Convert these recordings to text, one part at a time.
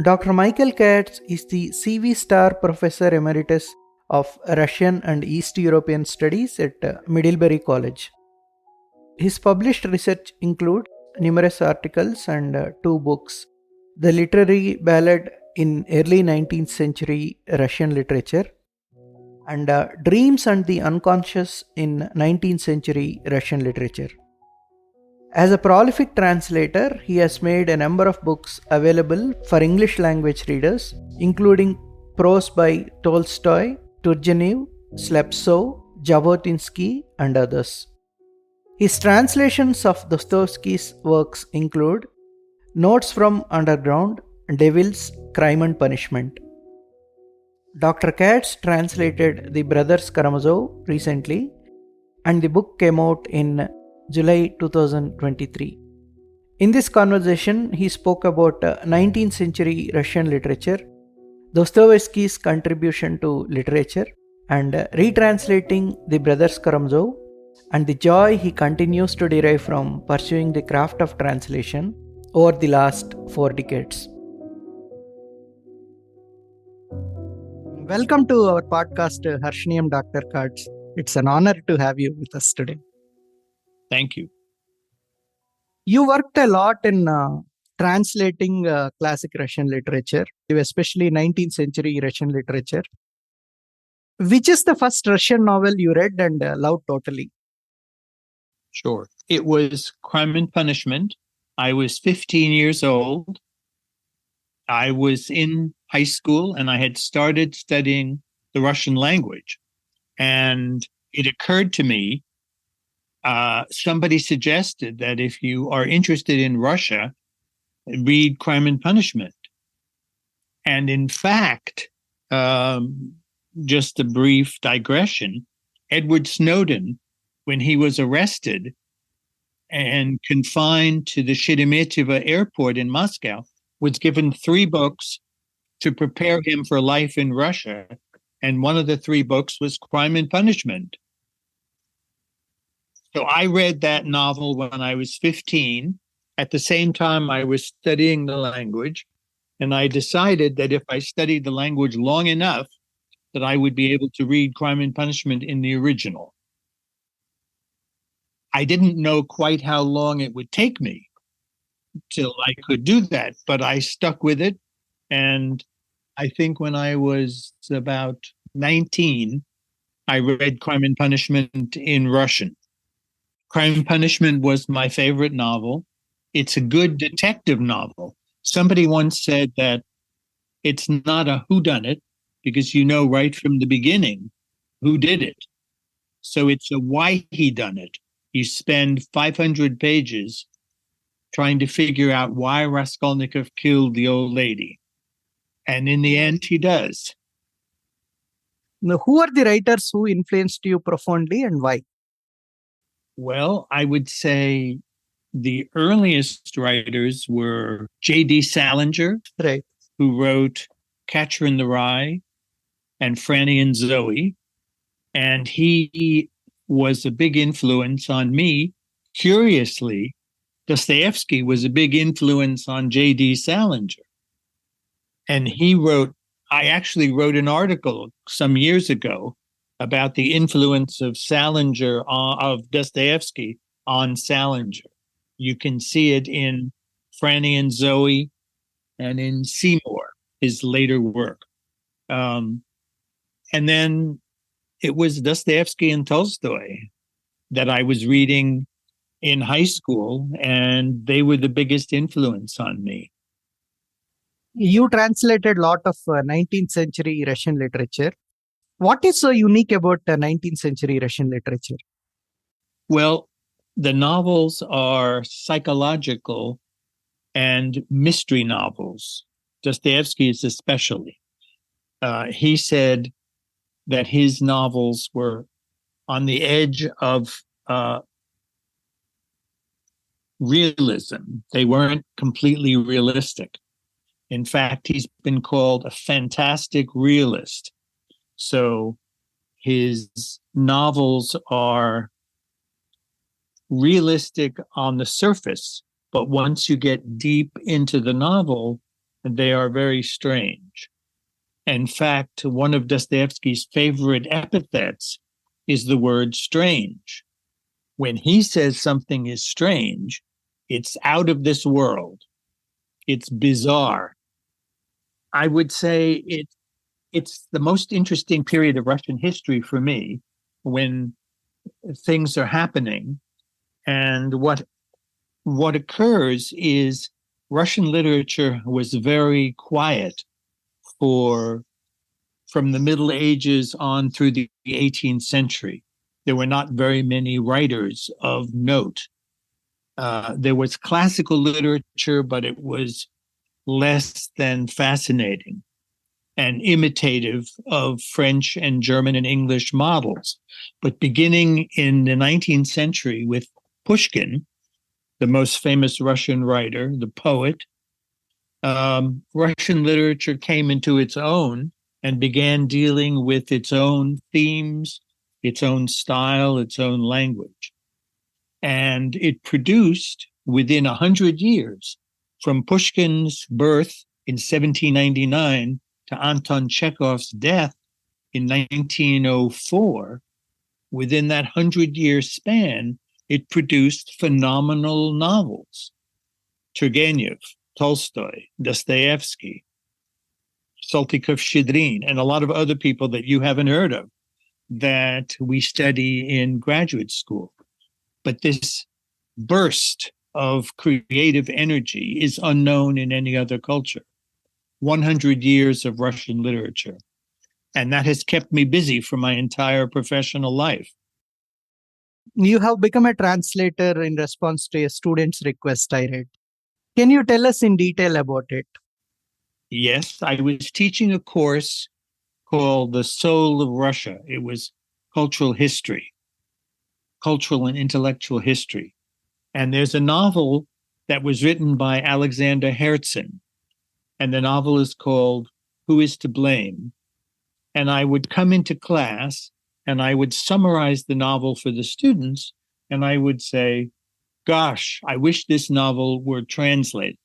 Dr. Michael Katz is the C.V. Starr Professor Emeritus of Russian and East European Studies at Middlebury College. His published research includes numerous articles and two books: The Literary Ballad in Early 19th Century Russian Literature and Dreams and the Unconscious in 19th Century Russian Literature. As a prolific translator, he has made a number of books available for English language readers, including prose by Tolstoy, Turgenev, Sleptsov, Jabotinsky, and others. His translations of Dostoevsky's works include Notes from Underground, Devils, Crime and Punishment. Dr. Katz translated the Brothers Karamazov recently, and the book came out in July 2023. In this conversation, he spoke about 19th century Russian literature, Dostoevsky's contribution to literature, and retranslating the Brothers Karamazov, and the joy he continues to derive from pursuing the craft of translation over the last 4 decades. Welcome to our podcast, Harshniyam Dr. Katz. It's an honor to have you with us today. Thank you. You worked a lot in translating classic Russian literature, especially 19th century Russian literature. Which is the first Russian novel you read and loved totally? Sure. It was Crime and Punishment. I was 15 years old. I was in high school and I had started studying the Russian language. And it occurred to me, somebody suggested that if you are interested in Russia, read Crime and Punishment. And in fact, just a brief digression, Edward Snowden, when he was arrested and confined to the Sheremetyevo airport in Moscow, was given 3 books to prepare him for life in Russia. And one of the 3 books was Crime and Punishment. So I read that novel when I was 15. At the same time, I was studying the language. And I decided that if I studied the language long enough, that I would be able to read Crime and Punishment in the original. I didn't know quite how long it would take me till I could do that, but I stuck with it. And I think when I was about 19, I read Crime and Punishment in Russian. Crime and Punishment was my favorite novel. It's a good detective novel. Somebody once said that it's not a whodunit because you know right from the beginning who did it. So it's a why he done it. You spend 500 pages trying to figure out why Raskolnikov killed the old lady. And in the end, he does. Now, who are the writers who influenced you profoundly and why? Well, I would say the earliest writers were J.D. Salinger, Right, who wrote Catcher in the Rye and Franny and Zoe. And he was a big influence on me. Curiously, Dostoevsky was a big influence on J.D. Salinger. And I actually wrote an article some years ago about the influence of of Dostoevsky on Salinger. You can see it in Franny and Zoe and in Seymour, his later work. And then it was Dostoevsky and Tolstoy that I was reading in high school, and they were the biggest influence on me. You translated a lot of 19th century Russian literature. What is so unique about 19th century Russian literature? Well, the novels are psychological and mystery novels. Dostoevsky's especially. He said that his novels were on the edge of realism. They weren't completely realistic. In fact, he's been called a fantastic realist. So his novels are realistic on the surface, but once you get deep into the novel, and they are very strange. In fact, one of Dostoevsky's favorite epithets is the word strange. When he says something is strange, it's out of this world. It's bizarre. I would say it's the most interesting period of Russian history for me, when things are happening. And what occurs is Russian literature was very quiet from the Middle Ages on through the 18th century. There were not very many writers of note. There was classical literature, but it was less than fascinating and imitative of French and German and English models. But beginning in the 19th century with Pushkin, the most famous Russian writer, the poet, Russian literature came into its own and began dealing with its own themes, its own style, its own language. And it produced, within 100 years, from Pushkin's birth in 1799 to Anton Chekhov's death in 1904, within that 100-year span, it produced phenomenal novels. Turgenev, Tolstoy, Dostoevsky, Saltykov-Shchedrin, and a lot of other people that you haven't heard of that we study in graduate school. But this burst of creative energy is unknown in any other culture. 100 years of Russian literature. And that has kept me busy for my entire professional life. You have become a translator in response to a student's request, I read. Can you tell us in detail about it? Yes, I was teaching a course called The Soul of Russia. It was cultural history, cultural and intellectual history. And there's a novel that was written by Alexander Herzen, and the novel is called Who is to Blame? And I would come into class and I would summarize the novel for the students, and I would say, gosh, I wish this novel were translated.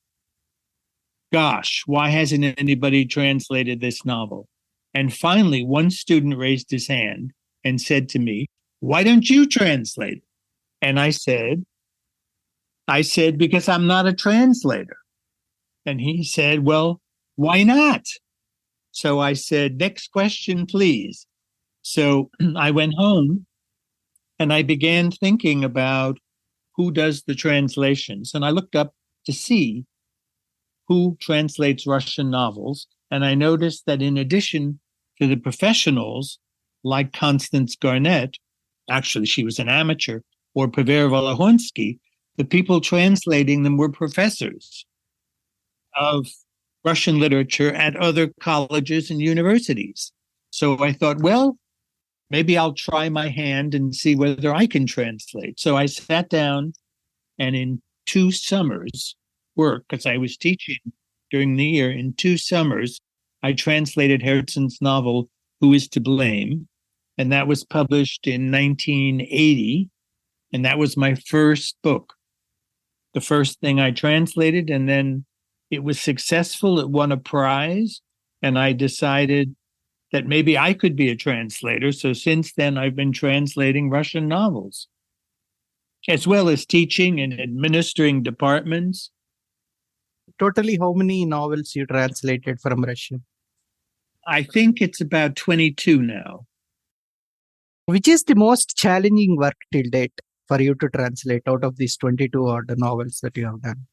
Gosh, why hasn't anybody translated this novel? And finally, one student raised his hand and said to me, why don't you translate it? And I said, because I'm not a translator. And he said, well, why not? So I said, next question, please. So I went home and I began thinking about who does the translations. And I looked up to see who translates Russian novels. And I noticed that in addition to the professionals like Constance Garnett, actually she was an amateur, or Pavel Volokonsky, the people translating them were professors of Russian literature at other colleges and universities. So I thought, well, maybe I'll try my hand and see whether I can translate. So I sat down and in 2 summers work, because I was teaching during the year, in 2 summers, I translated Herzen's novel, Who is to Blame? And that was published in 1980. And that was my first book, the first thing I translated. And then it was successful. It won a prize. And I decided that maybe I could be a translator. So since then, I've been translating Russian novels, as well as teaching and administering departments. Totally, how many novels you translated from Russian? I think it's about 22 now. Which is the most challenging work till date for you to translate out of these 22 odd novels that you have done?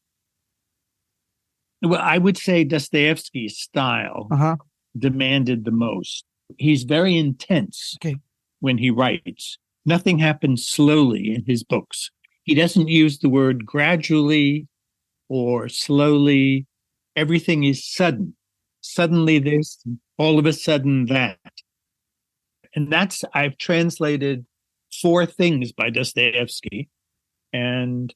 Well, I would say Dostoevsky's style demanded the most. He's very intense when he writes. Nothing happens slowly in his books. He doesn't use the word gradually or slowly. Everything is sudden. Suddenly this, all of a sudden that. And I've translated 4 things by Dostoevsky. And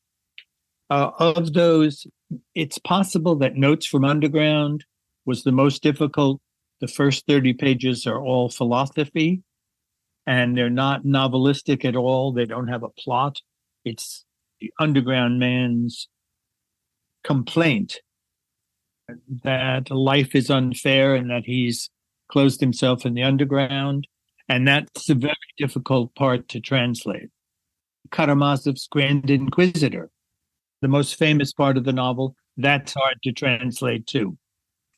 of those, it's possible that Notes from Underground was the most difficult. The first 30 pages are all philosophy, and they're not novelistic at all. They don't have a plot. It's the underground man's complaint that life is unfair and that he's closed himself in the underground. And that's a very difficult part to translate. Karamazov's Grand Inquisitor, the most famous part of the novel, that's hard to translate too.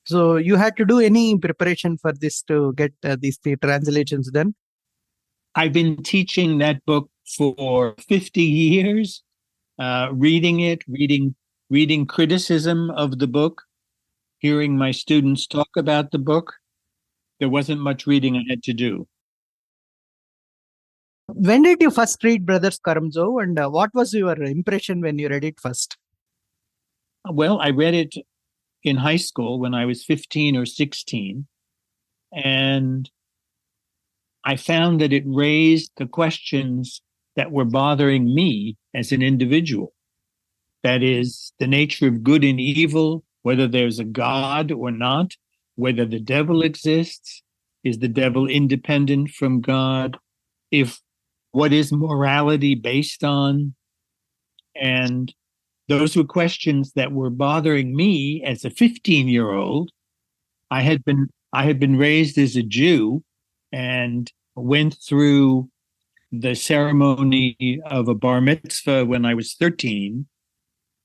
So you had to do any preparation for this to get these three translations done? I've been teaching that book for 50 years, reading it, reading criticism of the book, hearing my students talk about the book. There wasn't much reading I had to do. When did you first read Brothers Karamazov, and what was your impression when you read it first? Well, I read it in high school when I was 15 or 16, and I found that it raised the questions that were bothering me as an individual. That is, the nature of good and evil, whether there's a God or not, whether the devil exists, is the devil independent from God, if what is morality based on? And those were questions that were bothering me as a 15-year-old. I had been raised as a Jew and went through the ceremony of a bar mitzvah when I was 13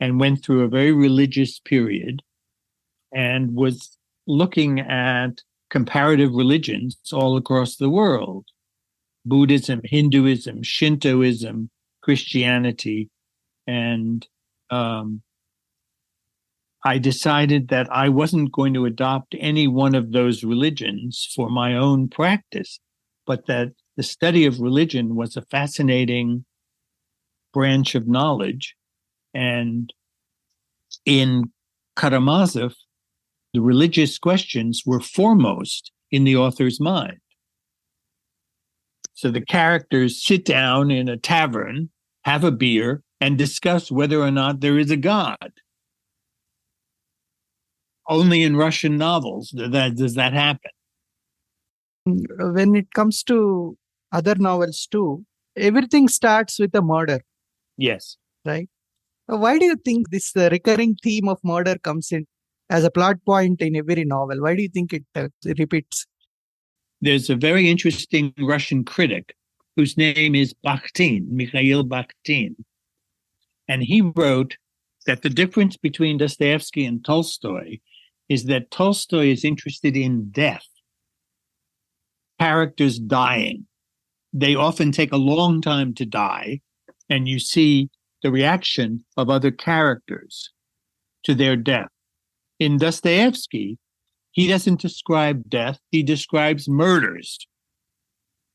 and went through a very religious period and was looking at comparative religions all across the world: Buddhism, Hinduism, Shintoism, Christianity. And I decided that I wasn't going to adopt any one of those religions for my own practice, but that the study of religion was a fascinating branch of knowledge. And in Karamazov, the religious questions were foremost in the author's mind. So the characters sit down in a tavern, have a beer, and discuss whether or not there is a God. Only in Russian novels does that happen. When it comes to other novels too, everything starts with a murder, Yes. right? Why do you think this recurring theme of murder comes in as a plot point in every novel? Why do you think it repeats? There's a very interesting Russian critic whose name is Bakhtin, Mikhail Bakhtin. And he wrote that the difference between Dostoevsky and Tolstoy is that Tolstoy is interested in death, characters dying. They often take a long time to die, and you see the reaction of other characters to their death. In Dostoevsky, he doesn't describe death, he describes murders.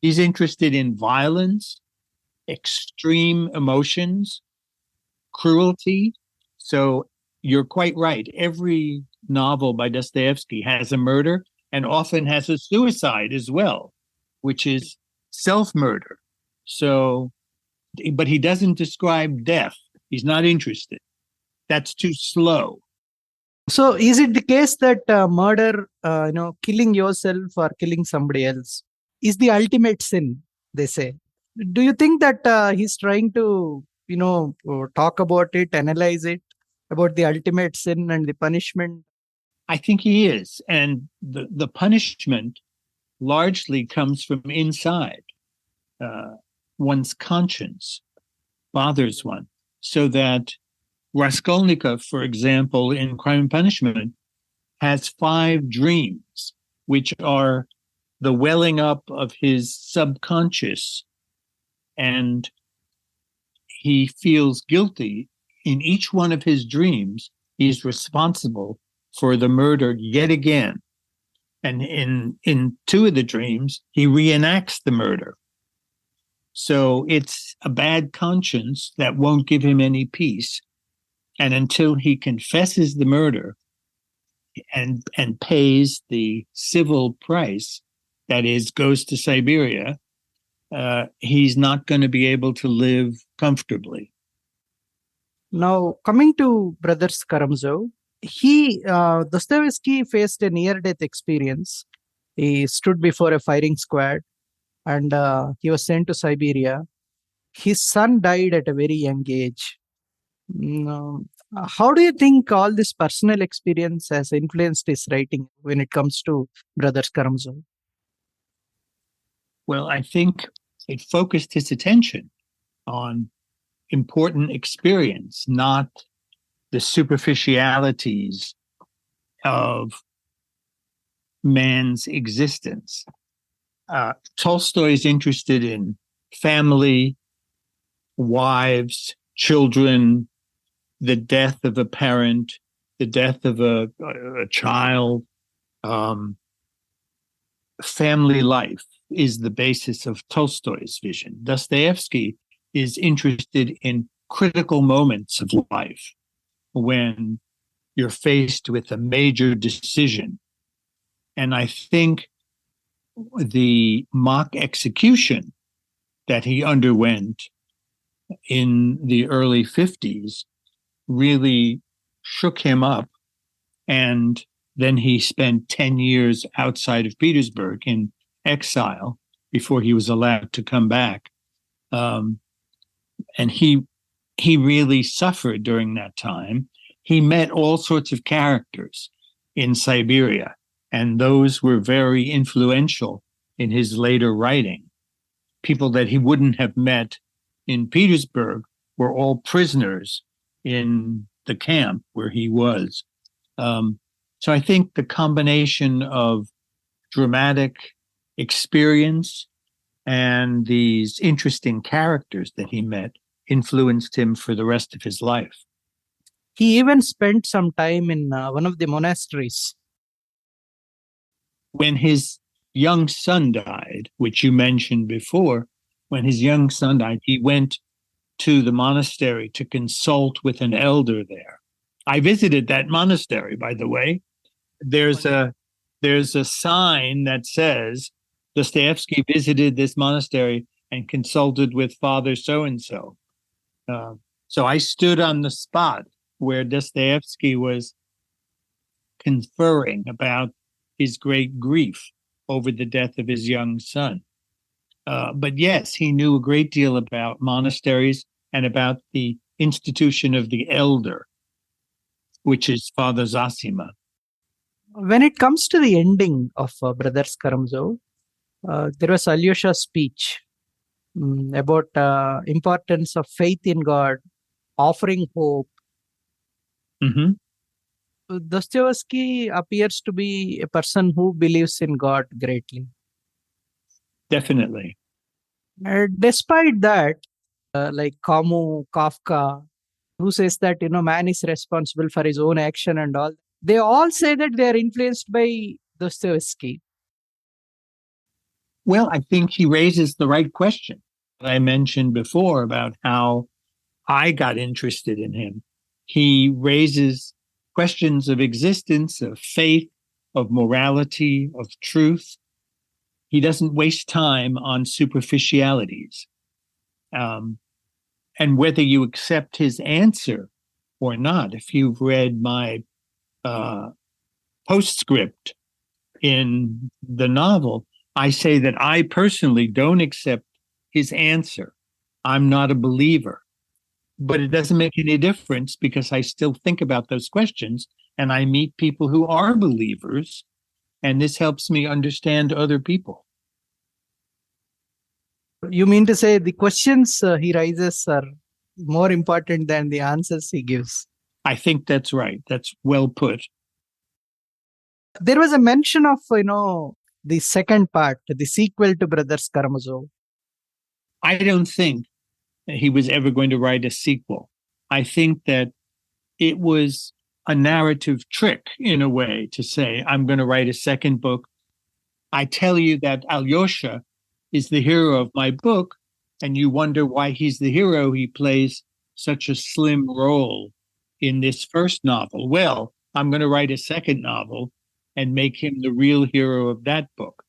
He's interested in violence, extreme emotions, cruelty. So you're quite right. Every novel by Dostoevsky has a murder and often has a suicide as well, which is self-murder. So, but he doesn't describe death. He's not interested. That's too slow. So is it the case that murder, killing yourself or killing somebody else is the ultimate sin, they say? Do you think that he's trying to, talk about it, analyze it, about the ultimate sin and the punishment? I think he is. And the punishment largely comes from inside. One's conscience bothers one. So that Raskolnikov, for example, in Crime and Punishment, has 5 dreams, which are the welling up of his subconscious. And he feels guilty. In each one of his dreams, he's responsible for the murder yet again. And in 2 of the dreams, he reenacts the murder. So it's a bad conscience that won't give him any peace. And until he confesses the murder and pays the civil price, that is, goes to Siberia, he's not going to be able to live comfortably. Now, coming to Brothers Karamazov, Dostoevsky faced a near-death experience. He stood before a firing squad and he was sent to Siberia. His son died at a very young age. How do you think all this personal experience has influenced his writing when it comes to Brothers Karamazov? Well, I think it focused his attention on important experience, not the superficialities of man's existence. Tolstoy is interested in family, wives, children, the death of a parent, the death of a child. Family life is the basis of Tolstoy's vision. Dostoevsky is interested in critical moments of life when you're faced with a major decision. And I think the mock execution that he underwent in the early 50s really shook him up. And then he spent 10 years outside of Petersburg in exile before he was allowed to come back. And he really suffered during that time. He met all sorts of characters in Siberia, and those were very influential in his later writing. People that he wouldn't have met in Petersburg were all prisoners in the camp where he was. So I think the combination of dramatic experience and these interesting characters that he met influenced him for the rest of his life. He even spent some time in one of the monasteries. When his young son died, which you mentioned before, when his young son died, he went to the monastery to consult with an elder there. I visited that monastery, by the way. There's a sign that says Dostoevsky visited this monastery and consulted with Father so-and-so. So I stood on the spot where Dostoevsky was conferring about his great grief over the death of his young son. But yes, he knew a great deal about monasteries and about the institution of the elder, which is Father Zosima. When it comes to the ending of Brothers Karamazov, there was Alyosha's speech about importance of faith in God, offering hope. Mm-hmm. Dostoevsky appears to be a person who believes in God greatly. Definitely. Despite that, like Camus, Kafka, who says that man is responsible for his own action and all, they all say that they are influenced by Dostoevsky. Well, I think he raises the right question. I mentioned before about how I got interested in him. He raises questions of existence, of faith, of morality, of truth. He doesn't waste time on superficialities. And whether you accept his answer or not, if you've read my postscript in the novel, I say that I personally don't accept his answer. I'm not a believer. But it doesn't make any difference because I still think about those questions and I meet people who are believers, and this helps me understand other people. You mean to say the questions he raises are more important than the answers he gives? I think that's right. That's well put. There was a mention of, the second part, the sequel to Brothers Karamazov. I don't think he was ever going to write a sequel. I think that it was a narrative trick in a way to say, I'm going to write a second book. I tell you that Alyosha is the hero of my book, and you wonder why he's the hero. He plays such a slim role in this first novel. Well, I'm going to write a second novel and make him the real hero of that book.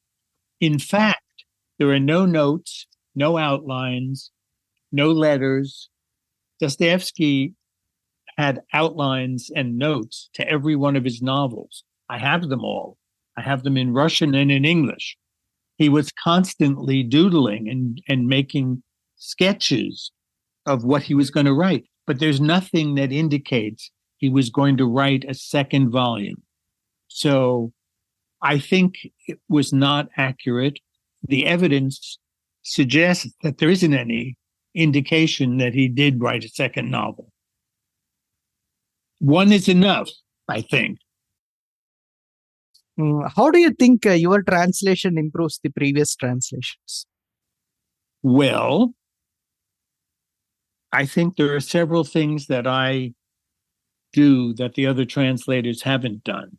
In fact, there are no notes, no outlines, no letters. Dostoevsky had outlines and notes to every one of his novels. I have them all. I have them in Russian and in English. He was constantly doodling and making sketches of what he was going to write. but there's nothing that indicates he was going to write a second volume. So I think it was not accurate. The evidence suggests that there isn't any indication that he did write a second novel. One is enough, I think. How do you think your translation improves the previous translations? Well, I think there are several things that I do that the other translators haven't done.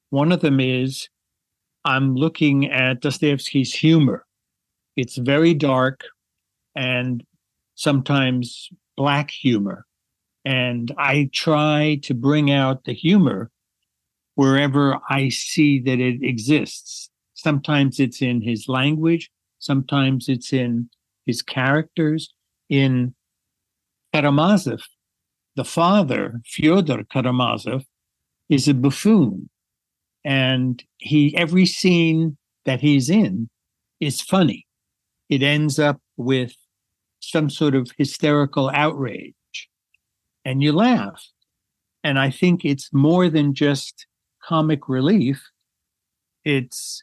One of them is I'm looking at Dostoevsky's humor. It's very dark and sometimes black humor. And I try to bring out the humor wherever I see that it exists. Sometimes it's in his language. Sometimes it's in his characters. In Karamazov, the father, Fyodor Karamazov, is a buffoon. And every scene that he's in is funny. It ends up with some sort of hysterical outrage. And you laugh. And I think it's more than just comic relief. It's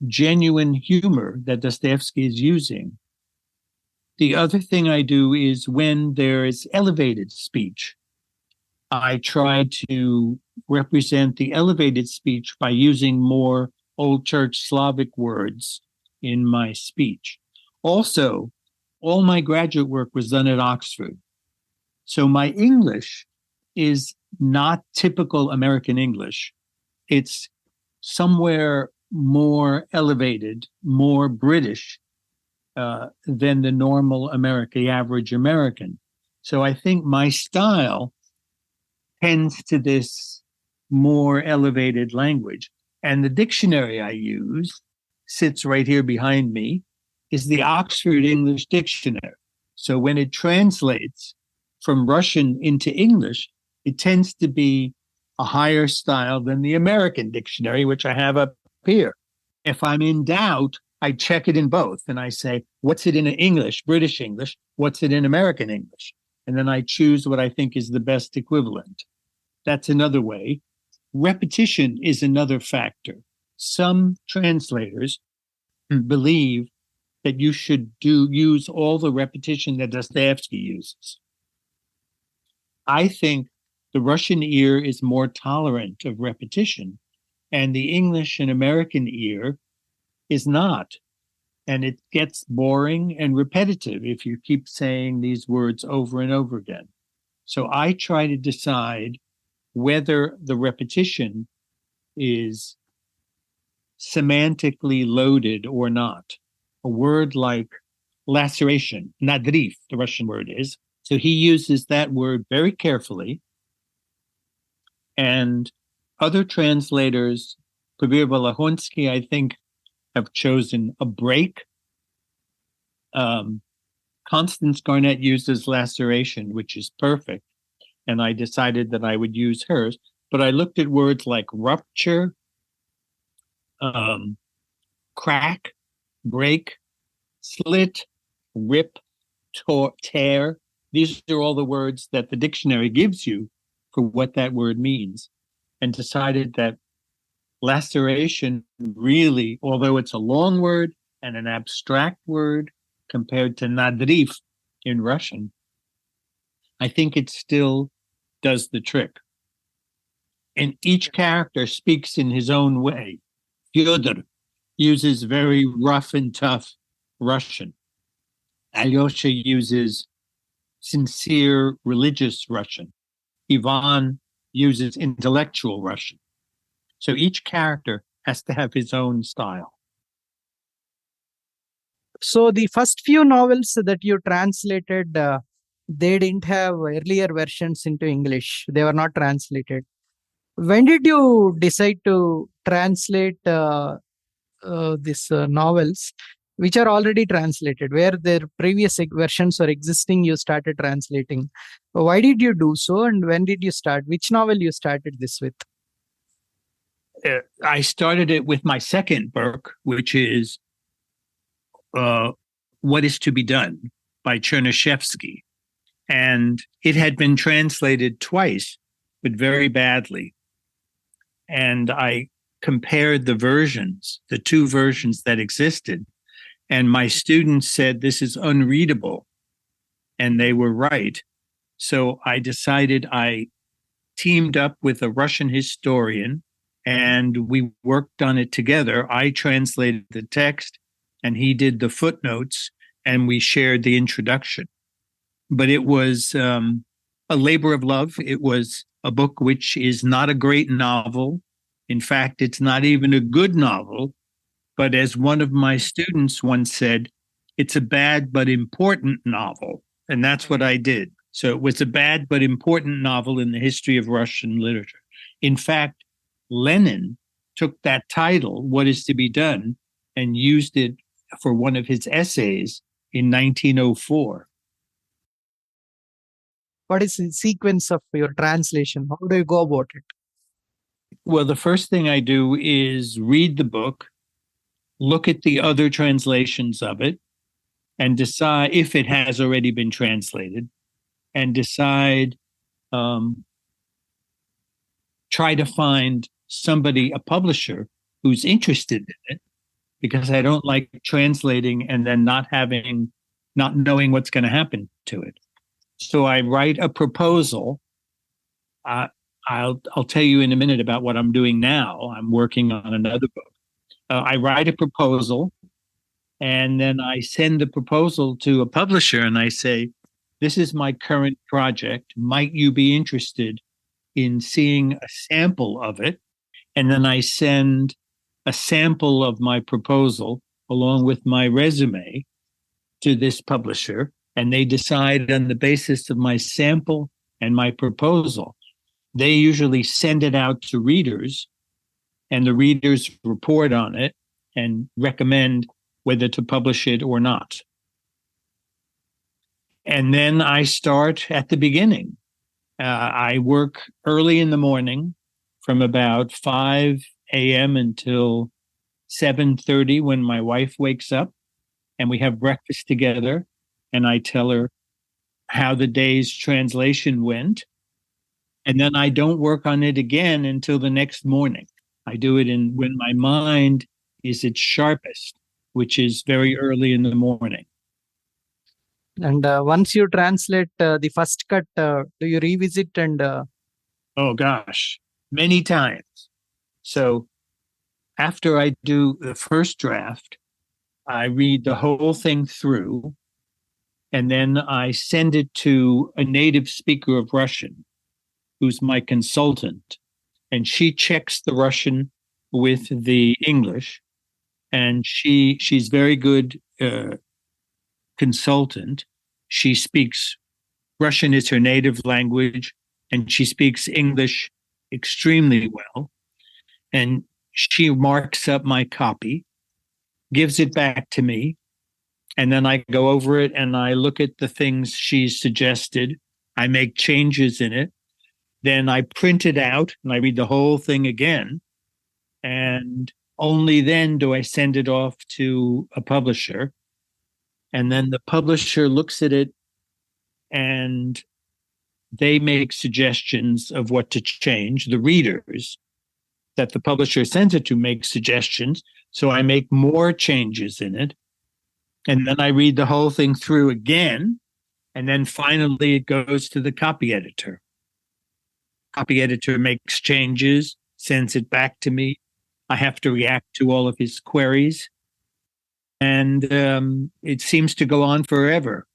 genuine humor that Dostoevsky is using. The other thing I do is when there is elevated speech, I try to represent the elevated speech by using more Old Church Slavic words in my speech. Also, all my graduate work was done at Oxford. So my English is not typical American English. It's somewhere more elevated, more British than the normal American, the average American. So I think my style tends to this more elevated language. And the dictionary I use sits right here behind me, is the Oxford English Dictionary. So when it translates from Russian into English, it tends to be a higher style than the American dictionary, which I have up here. If I'm in doubt, I check it in both and I say, what's it in English, British English? What's it in American English? And then I choose what I think is the best equivalent. That's another way. Repetition is another factor. Some translators believe that you should use all the repetition that Dostoevsky uses. I think the Russian ear is more tolerant of repetition, and the English and American ear is not. And it gets boring and repetitive if you keep saying these words over and over again. So I try to decide whether the repetition is semantically loaded or not. A word like laceration, nadriv, the Russian word is. So he uses that word very carefully. And other translators, Pavir Volahonsky, I think, have chosen a break. Constance Garnett uses laceration, which is perfect. And I decided that I would use hers. But I looked at words like rupture, crack, break, slit, rip, tear. These are all the words that the dictionary gives you for what that word means, and decided that laceration really, although it's a long word and an abstract word compared to nadriv in Russian, I think it still does the trick. And each character speaks in his own way. Fyodor uses very rough and tough Russian. Alyosha uses sincere religious Russian. Ivan uses intellectual Russian. So each character has to have his own style. So the first few novels that you translated, they didn't have earlier versions into English. They were not translated. When did you decide to translate these novels, which are already translated, where their previous versions are existing, you started translating? Why did you do so, and when did you start? Which novel you started this with? I started it with my second book, which is What is to be Done by Chernyshevsky. And it had been translated twice, but very badly. And I compared the versions, the two versions that existed, and my students said, this is unreadable. And they were right. So I decided I teamed up with a Russian historian and we worked on it together. I translated the text and he did the footnotes and we shared the introduction. But it was a labor of love. It was a book which is not a great novel. In fact, it's not even a good novel. But as one of my students once said, it's a bad but important novel. And that's what I did. So it was a bad but important novel in the history of Russian literature. In fact, Lenin took that title, What is to be Done, and used it for one of his essays in 1904. What is the sequence of your translation? How do you go about it? Well, the first thing I do is read the book, look at the other translations of it, and decide if it has already been translated, and decide, try to find somebody, a publisher, who's interested in it, because I don't like translating and then not knowing what's going to happen to it. So I write a proposal. I'll tell you in a minute about what I'm doing now. I'm working on another book. I write a proposal, and then I send the proposal to a publisher, and I say, this is my current project. Might you be interested in seeing a sample of it? And then I send a sample of my proposal along with my resume to this publisher, and they decide on the basis of my sample and my proposal. They usually send it out to readers, and the readers report on it and recommend whether to publish it or not. And then I start at the beginning. I work early in the morning from about 5 a.m. until 7:30 when my wife wakes up, and we have breakfast together, and I tell her how the day's translation went. And then I don't work on it again until the next morning. I do it when my mind is its sharpest, which is very early in the morning. And once you translate the first cut, do you revisit and... Oh gosh, many times. So after I do the first draft, I read the whole thing through, and then I send it to a native speaker of Russian, who's my consultant, and she checks the Russian with the English, and she's very good consultant. She speaks Russian is her native language, and she speaks English extremely well. And she marks up my copy, gives it back to me, and then I go over it and I look at the things she suggested. I make changes in it. Then I print it out and I read the whole thing again. And only then do I send it off to a publisher. And then the publisher looks at it and they make suggestions of what to change. The readers that the publisher sends it to make suggestions. So I make more changes in it. And then I read the whole thing through again. And then finally it goes to the copy editor. Copy editor makes changes, sends it back to me. I have to react to all of his queries. And it seems to go on forever.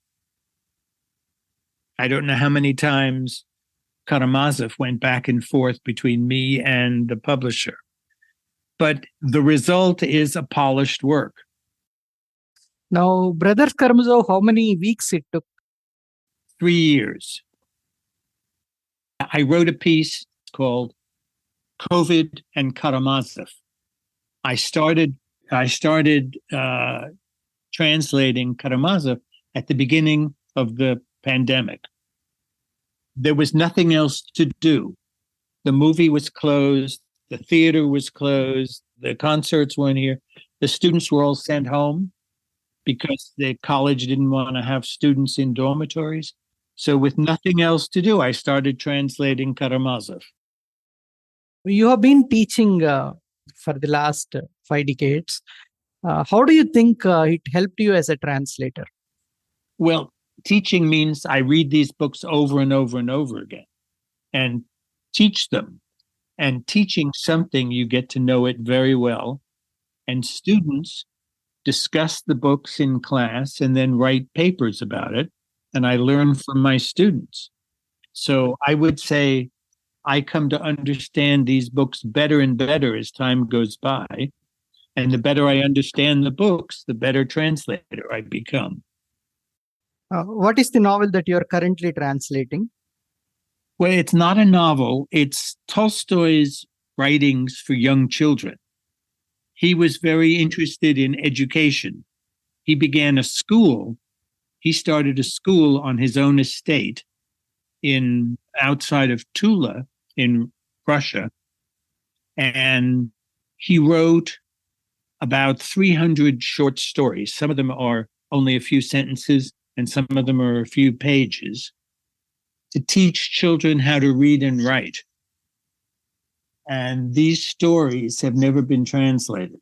I don't know how many times Karamazov went back and forth between me and the publisher. But the result is a polished work. Now, Brothers Karamazov, how many weeks it took? 3 years. I wrote a piece called COVID and Karamazov. I started translating Karamazov at the beginning of the pandemic. There was nothing else to do. The movie was closed. The theater was closed. The concerts weren't here. The students were all sent home because the college didn't want to have students in dormitories. So with nothing else to do, I started translating Karamazov. You have been teaching for the last 5 decades. How do you think it helped you as a translator? Well, teaching means I read these books over and over and over again and teach them. And teaching something, you get to know it very well. And students discuss the books in class and then write papers about it. And I learn from my students. So I would say I come to understand these books better and better as time goes by. And the better I understand the books, the better translator I become. What is the novel that you are currently translating? Well, it's not a novel. It's Tolstoy's writings for young children. He was very interested in education. He began a school. He started a school on his own estate outside of Tula in Russia. And he wrote about 300 short stories. Some of them are only a few sentences, and some of them are a few pages, to teach children how to read and write. And these stories have never been translated.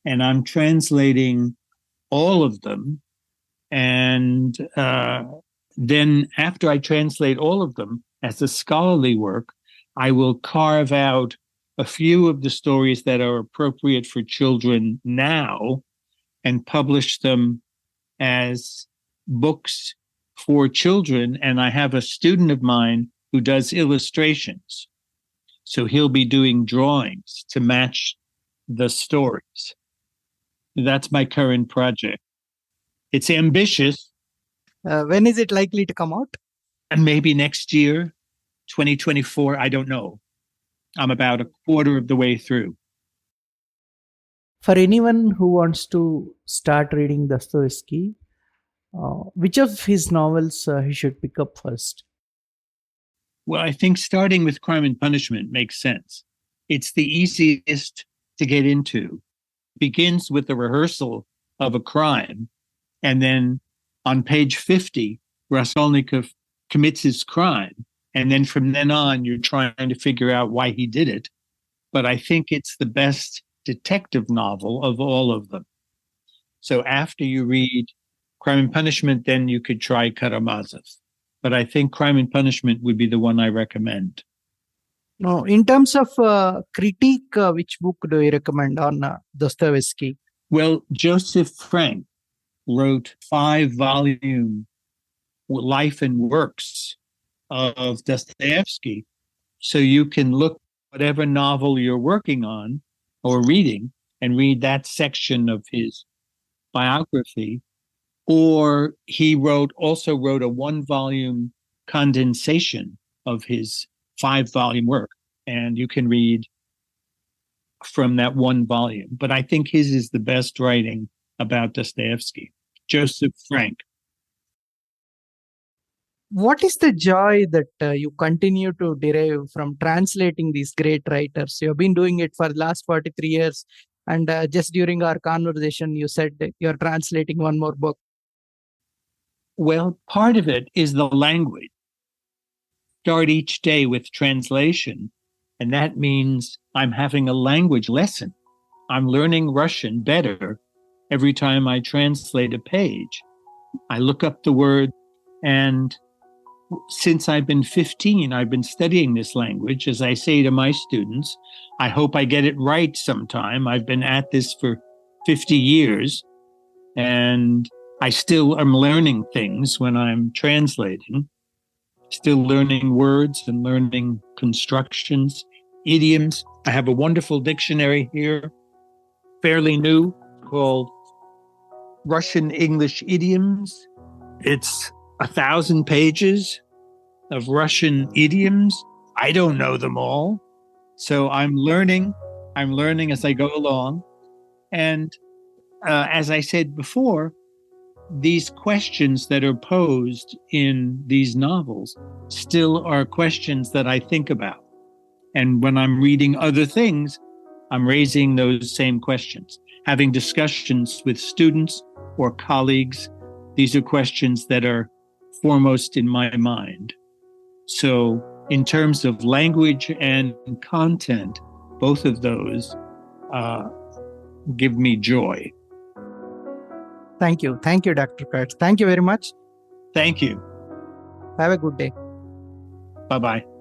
And I'm translating all of them. And then after I translate all of them as a scholarly work, I will carve out a few of the stories that are appropriate for children now and publish them as books for children. And I have a student of mine who does illustrations. So he'll be doing drawings to match the stories. That's my current project. It's ambitious. When is it likely to come out? And maybe next year, 2024, I don't know. I'm about a quarter of the way through. For anyone who wants to start reading Dostoevsky, which of his novels he should pick up first? Well, I think starting with Crime and Punishment makes sense. It's the easiest to get into. It begins with the rehearsal of a crime, and then on page 50, Raskolnikov commits his crime. And then from then on, you're trying to figure out why he did it. But I think it's the best detective novel of all of them. So after you read Crime and Punishment, then you could try Karamazov. But I think Crime and Punishment would be the one I recommend. No, in terms of critique, which book do you recommend on Dostoevsky? Well, Joseph Frank wrote 5-volume life and works of Dostoevsky. So you can look whatever novel you're working on or reading and read that section of his biography. Or he also wrote a 1-volume condensation of his 5-volume work. And you can read from that 1 volume. But I think his is the best writing about Dostoevsky. Joseph Frank. What is the joy that you continue to derive from translating these great writers? You have been doing it for the last 43 years. And just during our conversation, you said that you're translating one more book. Well, part of it is the language. Start each day with translation, and that means I'm having a language lesson. I'm learning Russian better every time I translate a page. I look up the word, and since I've been 15, I've been studying this language. As I say to my students, I hope I get it right sometime. I've been at this for 50 years, and I still am learning things when I'm translating, still learning words and learning constructions, idioms. I have a wonderful dictionary here, fairly new, called Russian English Idioms. It's 1,000 pages of Russian idioms. I don't know them all. So I'm learning as I go along. And as I said before, these questions that are posed in these novels still are questions that I think about. And when I'm reading other things, I'm raising those same questions, having discussions with students or colleagues. These are questions that are foremost in my mind. So, in terms of language and content, both of those give me joy. Thank you. Thank you, Dr. Katz. Thank you very much. Thank you. Have a good day. Bye bye.